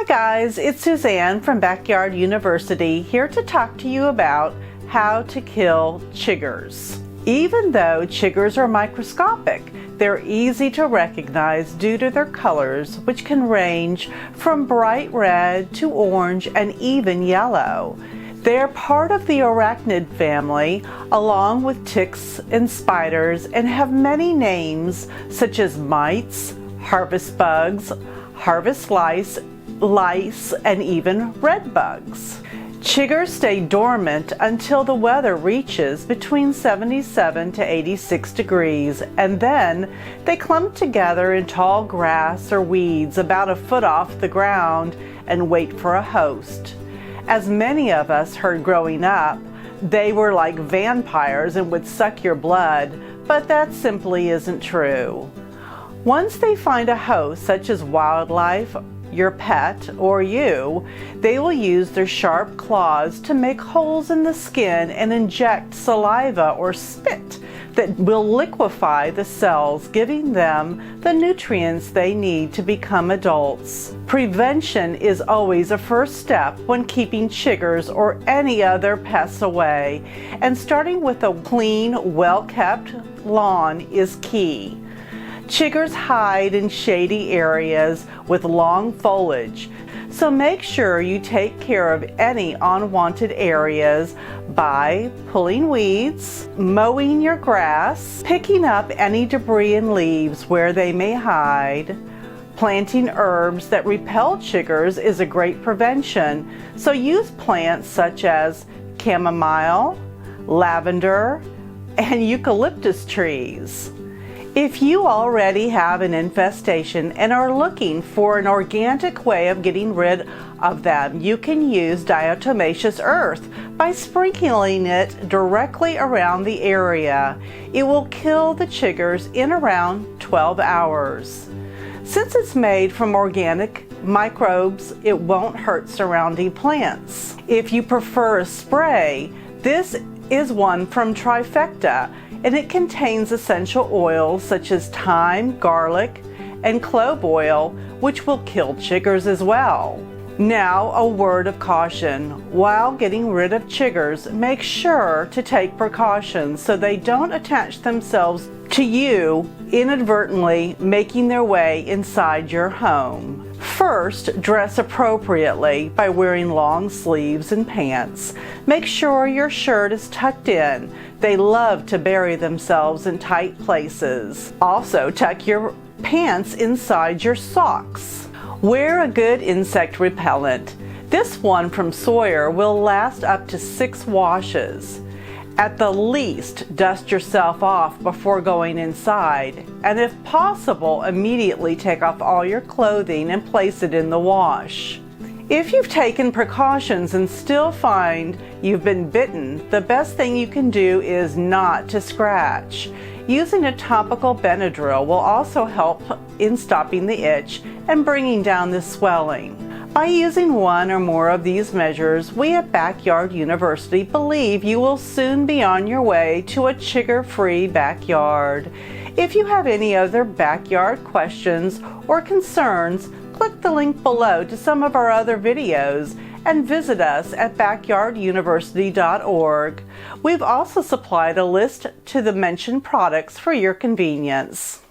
Hi guys, it's Suzanne from Backyard University here to talk to you about how to kill chiggers. Even though chiggers are microscopic, they're easy to recognize due to their colors, which can range from bright red to orange and even yellow. They're part of the arachnid family, along with ticks and spiders, and have many names such as mites, harvest bugs, harvest lice, and even red bugs. Chiggers stay dormant until the weather reaches between 77 to 86 degrees, and then they clump together in tall grass or weeds about a foot off the ground and wait for a host. As many of us heard growing up, they were like vampires and would suck your blood, but that simply isn't true. Once they find a host, such as wildlife, your pet, or you, they will use their sharp claws to make holes in the skin and inject saliva or spit that will liquefy the cells, giving them the nutrients they need to become adults. Prevention is always a first step when keeping chiggers or any other pests away, and starting with a clean, well-kept lawn is key. Chiggers hide in shady areas with long foliage, so make sure you take care of any unwanted areas by pulling weeds, mowing your grass, picking up any debris and leaves where they may hide. Planting herbs that repel chiggers is a great prevention, so use plants such as chamomile, lavender, and eucalyptus trees. If you already have an infestation and are looking for an organic way of getting rid of them, you can use Diatomaceous Earth by sprinkling it directly around the area. It will kill the chiggers in around 12 hours. Since it's made from organic microbes, it won't hurt surrounding plants. If you prefer a spray, this is one from Trifecta, and it contains essential oils such as thyme, garlic, and clove oil, which will kill chiggers as well. Now, a word of caution. While getting rid of chiggers, make sure to take precautions so they don't attach themselves to you, inadvertently making their way inside your home. First, dress appropriately by wearing long sleeves and pants. Make sure your shirt is tucked in. They love to bury themselves in tight places. Also, tuck your pants inside your socks. Wear a good insect repellent. This one from SAWYER will last up to 6 washes. At the least, dust yourself off before going inside, and if possible, immediately take off all your clothing and place it in the wash. If you've taken precautions and still find you've been bitten, the best thing you can do is not to scratch. Using a topical BENADRYL will also help in stopping the itch and bringing down the swelling. By using one or more of these measures, we at Backyard University believe you will soon be on your way to a chigger-free backyard. If you have any other backyard questions or concerns, click the link below to some of our other videos and visit us at backyarduniversity.org. We've also supplied a list to the mentioned products for your convenience.